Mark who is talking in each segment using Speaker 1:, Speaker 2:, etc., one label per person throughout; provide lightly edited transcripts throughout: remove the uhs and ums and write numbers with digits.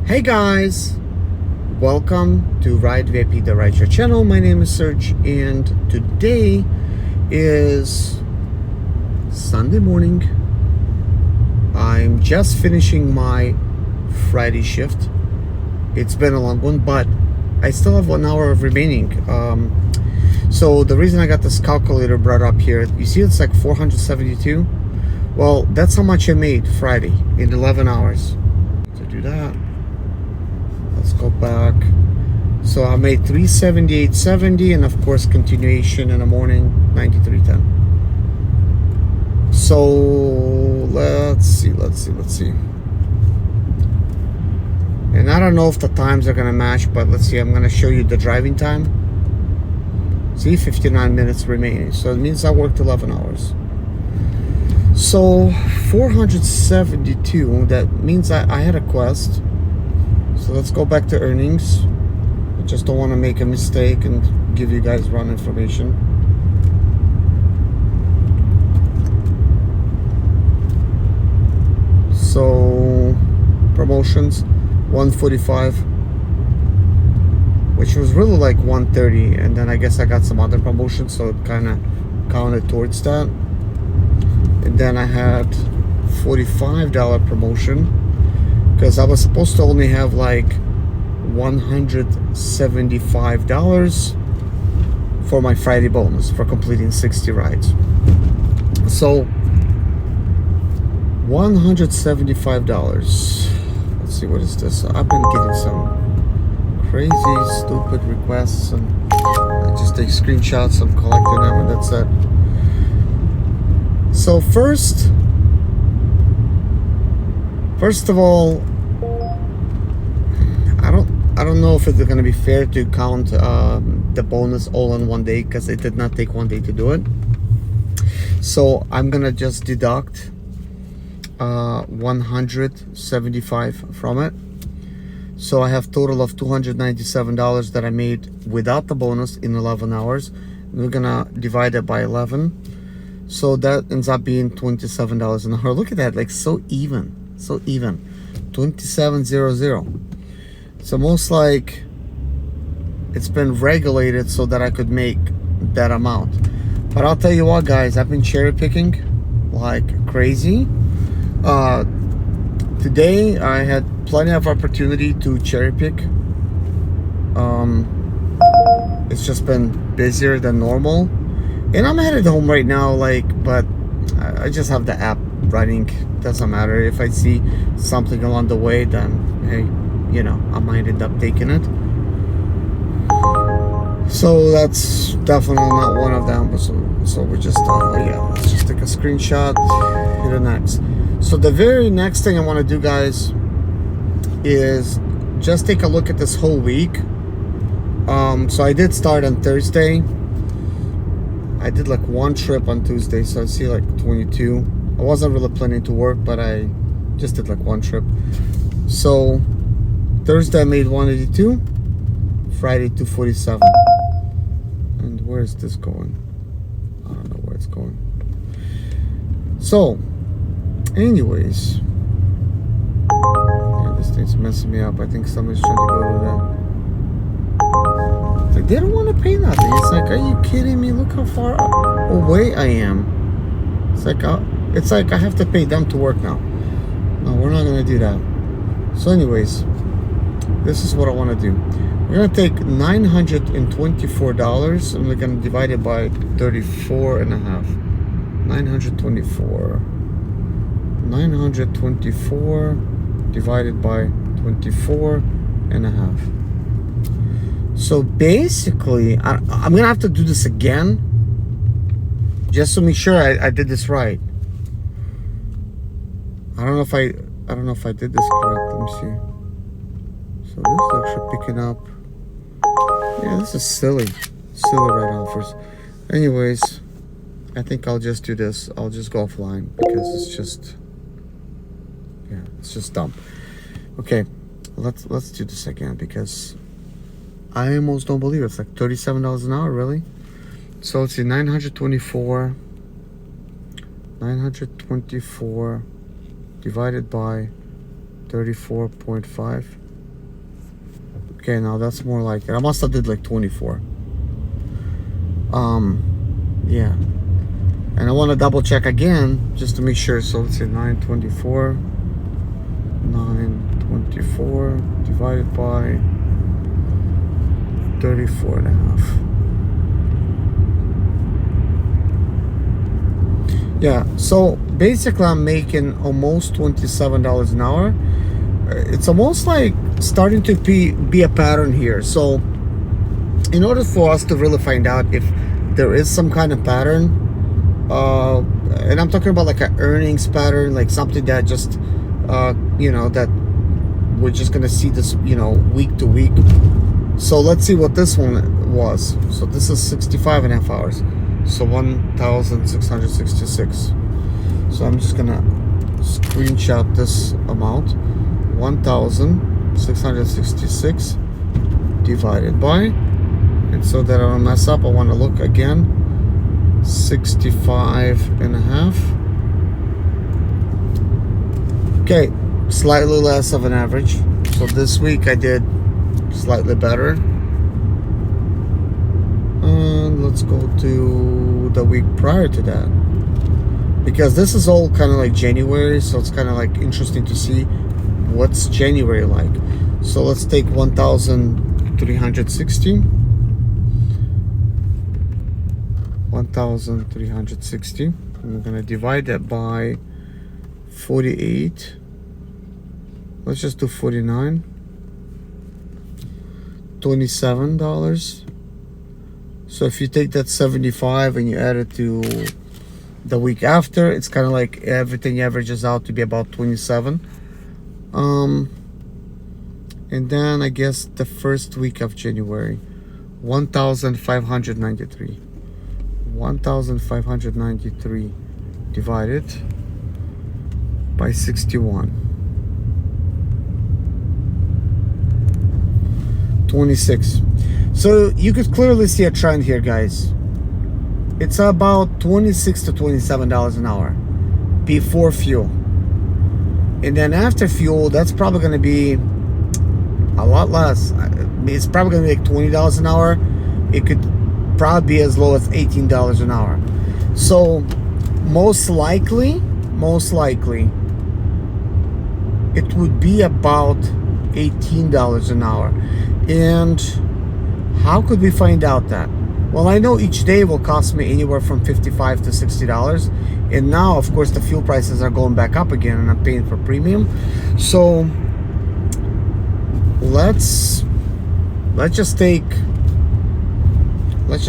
Speaker 1: Hey guys, welcome to Ride VIP, the Rideshare channel. My name is Serge, and today is Sunday morning. I'm just finishing my Friday shift. It's been a long one, but I still have 1 hour of remaining. So the reason I got this calculator brought up here, you see it's like 472. Well, that's how much I made Friday in 11 hours. To do that, let's go back. So I made 378.70, and of course continuation in the morning 93.10. So let's see. And I don't know if the times are gonna match, but let's see. I'm gonna show you the driving time. See, 59 minutes remaining. So it means I worked 11 hours. So 472, that means I had a quest. So let's go back to earnings. I just don't want to make a mistake and give you guys wrong information. So promotions 145, which was really like 130, and then I guess I got some other promotions, so it kind of counted towards that. And then I had $45 promotion because I was supposed to only have like $175 for my Friday bonus for completing 60 rides. So $175. Let's see, what is this? I've been getting some crazy stupid requests, and I just take screenshots, I'm collecting them, and that's it. So first of all, I don't know if it's going to be fair to count the bonus all in one day, because it did not take 1 day to do it. So I'm gonna just deduct 175 from it. So I have total of $297 that I made without the bonus in 11 hours. We're gonna divide it by 11. So that ends up being $27 an hour. Look at that, like so even. 27.00. It's almost like it's been regulated so that I could make that amount. But I'll tell you what, guys, I've been cherry picking like crazy. Today I had plenty of opportunity to cherry pick. It's just been busier than normal. And I'm headed home right now, but I just have the app running. Doesn't matter if I see something along the way, then hey, I might end up taking it. So that's definitely not one of them. So we just let's just take a screenshot, hit the next. So the very next thing I want to do, guys, is just take a look at this whole week. So I did start on Thursday. I did like one trip on Tuesday, so I see like 22. I wasn't really planning to work, but I just did like one trip. So Thursday I made 182, Friday 247. And where is this going? I don't know where it's going. So anyways, yeah, this thing's messing me up. I think somebody's trying to go to that. Like, they don't want to pay nothing. It's like, are you kidding me? Look how far away I am. It's like I have to pay them to work now. No, we're not gonna do that. So anyways, this is what I want to do. We're gonna take $924 and we're gonna divide it by 34 and a half. 924 divided by 24 and a half. So basically, I'm gonna have to do this again just to make sure I did this right. I don't know if I did this correct. Let me see. So this is actually picking up. Yeah, this is silly right offers. Anyways, I think I'll just do this. I'll just go offline because it's just dumb. Okay, let's do this again because I almost don't believe it. It's like $37 an hour, really. So let's see, 924 divided by 34.5. Okay, now that's more like it. I must have did like 24. Yeah. And I want to double check again just to make sure. So let's say 924. 924 divided by 34 and a half. Yeah, so basically I'm making almost $27 an hour. It's almost like starting to be a pattern here. So in order for us to really find out if there is some kind of pattern, and I'm talking about like an earnings pattern, like something that just you know, that we're just gonna see this, you know, week to week. So let's see what this one was. So this is 65 and a half hours. So 1,666. So I'm just gonna screenshot this amount. 1,666 divided by, and so that I don't mess up, I want to look again. 65 and a half. Okay, slightly less of an average. So this week I did slightly better. And let's go to the week prior to that, because this is all kind of like January, so it's kind of like interesting to see what's January like. So let's take 1,360. 1,360. I'm gonna divide that by 48. Let's just do 49. $27. So if you take that 75 and you add it to the week after, it's kind of like everything averages out to be about 27. And then I guess the first week of January, 1,593. 1,593 divided by 61. 26. So you could clearly see a trend here, guys. It's about $26 to $27 an hour before fuel. And then after fuel, that's probably going to be a lot less. It's probably going to be like $20 an hour. It could probably be as low as $18 an hour. So most likely, it would be about $18 an hour. And how could we find out that? Well, I know each day will cost me anywhere from $55 to $60. And now, of course, the fuel prices are going back up again and I'm paying for premium. So let's just take like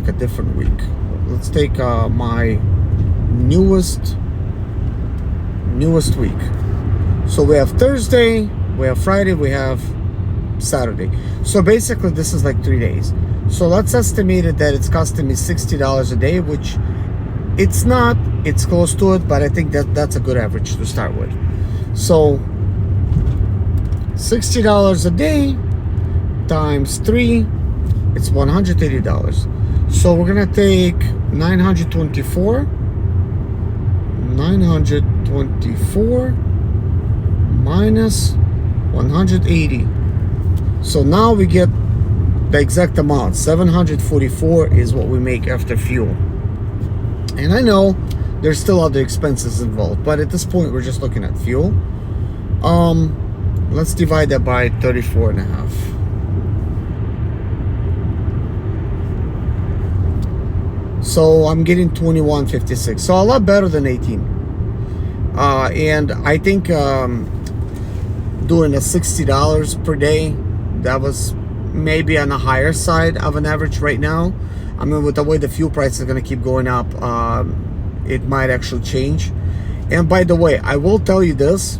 Speaker 1: a different week. Let's take my newest week. So we have Thursday, we have Friday, we have Saturday. So basically this is like 3 days. So let's estimate it that it's costing me $60 a day, which it's not, it's close to it, but I think that's a good average to start with. So $60 a day times 3, it's $180. So we're gonna take 924 minus 180. So now we get the exact amount. 744 is what we make after fuel. And I know there's still other expenses involved, but at this point we're just looking at fuel. Let's divide that by 34 and a half. So I'm getting 21.56. So a lot better than 18. And I think doing a $60 per day, that was maybe on the higher side of an average right now. I mean, with the way the fuel price is going to keep going up, it might actually change. And by the way, I will tell you this.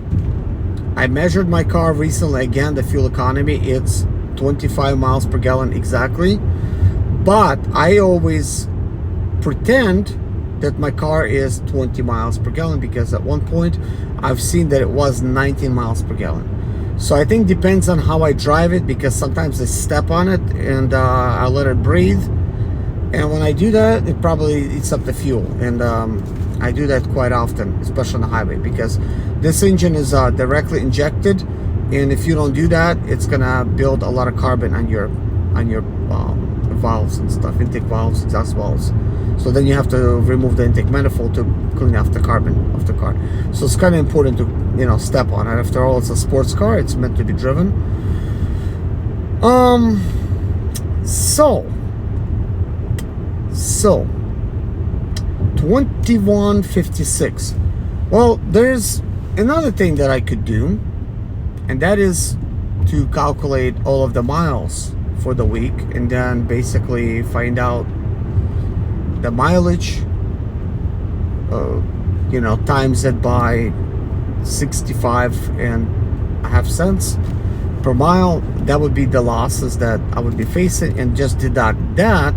Speaker 1: I measured my car recently. Again, the fuel economy, it's 25 miles per gallon exactly. But I always pretend that my car is 20 miles per gallon because at one point I've seen that it was 19 miles per gallon. So I think depends on how I drive it, because sometimes I step on it and I let it breathe, and when I do that, it probably eats up the fuel. And I do that quite often, especially on the highway, because this engine is directly injected And if you don't do that, it's gonna build a lot of carbon on your valves and stuff, intake valves, exhaust valves. So then you have to remove the intake manifold to clean off the carbon of the car. So it's kind of important to, you know, step on it. After all, it's a sports car. It's meant to be driven. So 2156. Well, there's another thing that I could do, and that is to calculate all of the miles for the week and then basically find out the mileage, you know, times it by 65.5 cents per mile. That would be the losses that I would be facing, and just deduct that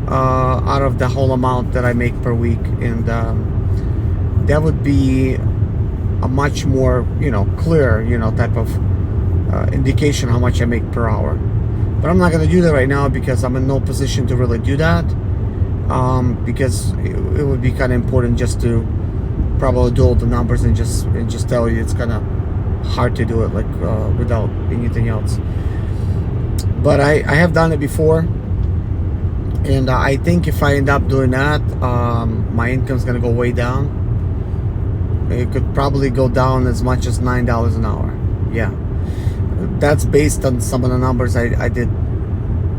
Speaker 1: out of the whole amount that I make per week, and that would be a much more, you know, clear, you know, type of indication how much I make per hour. But I'm not going to do that right now because I'm in no position to really do that, because it would be kind of important just to probably do all the numbers and just tell you. It's kind of hard to do it like without anything else. But I have done it before, and I think if I end up doing that, my income's going to go way down. It could probably go down as much as $9 an hour. Yeah, that's based on some of the numbers I did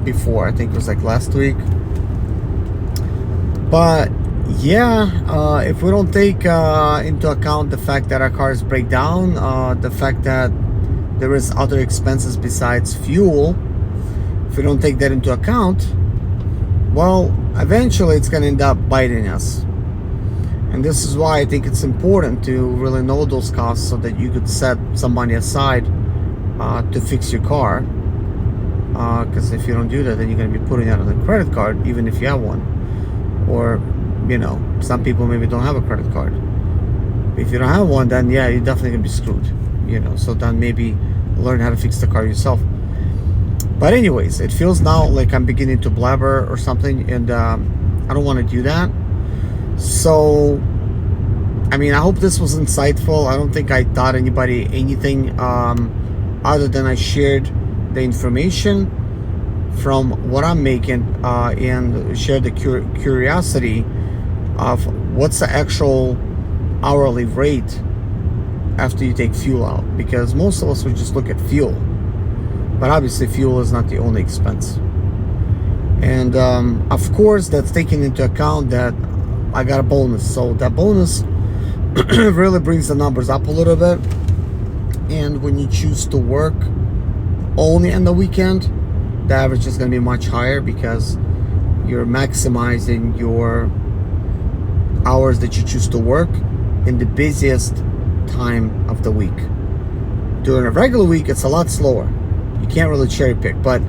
Speaker 1: before. I think it was like last week. But yeah, if we don't take into account the fact that our cars break down, the fact that there is other expenses besides fuel, if we don't take that into account, well, eventually it's going to end up biting us. And this is why I think it's important to really know those costs, so that you could set some money aside to fix your car. Because if you don't do that, then you're going to be putting it on a credit card, even if you have one. Or, you know, some people maybe don't have a credit card. If you don't have one, then yeah, you're definitely going to be screwed. You know, so then maybe learn how to fix the car yourself. But anyways, it feels now like I'm beginning to blabber or something, and I don't want to do that. So, I mean, I hope this was insightful. I don't think I taught anybody anything other than I shared the information from what I'm making, and share the curiosity of what's the actual hourly rate after you take fuel out. Because most of us would just look at fuel, but obviously fuel is not the only expense. And of course, that's taking into account that I got a bonus. So that bonus really brings the numbers up a little bit. And when you choose to work only on the weekend, the average is going to be much higher, because you're maximizing your hours that you choose to work in the busiest time of the week. During a regular week, it's a lot slower. You can't really cherry pick, but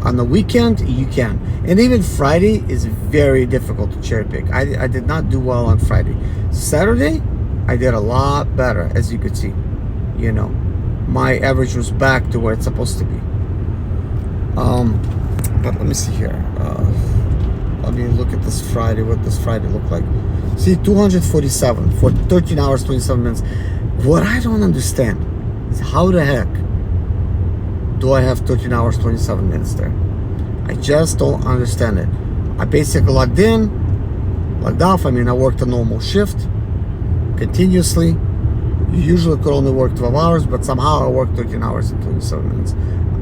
Speaker 1: on the weekend you can. And even Friday is very difficult to cherry pick. I did not do well on Friday. Saturday I did a lot better, as you could see. You know, my average was back to where it's supposed to be. But let me see here. Let me look at this Friday. What does Friday look like? See, 247 for 13 hours 27 minutes. What I don't understand is how the heck do I have 13 hours 27 minutes there? I just don't understand it. I basically logged in, logged off. I mean, I worked a normal shift continuously. You usually could only work 12 hours, but somehow I worked 13 hours and 27 minutes.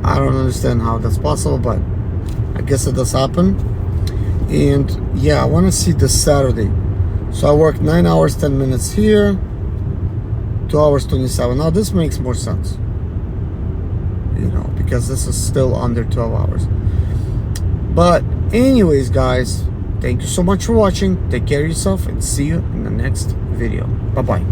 Speaker 1: I don't understand how that's possible, but I guess it does happen. And yeah, I want to see this Saturday. So I worked 9 hours 10 minutes here, 2 hours 27. Now this makes more sense, you know, because this is still under 12 hours. But anyways, guys, thank you so much for watching. Take care of yourself, and see you in the next video. Bye bye.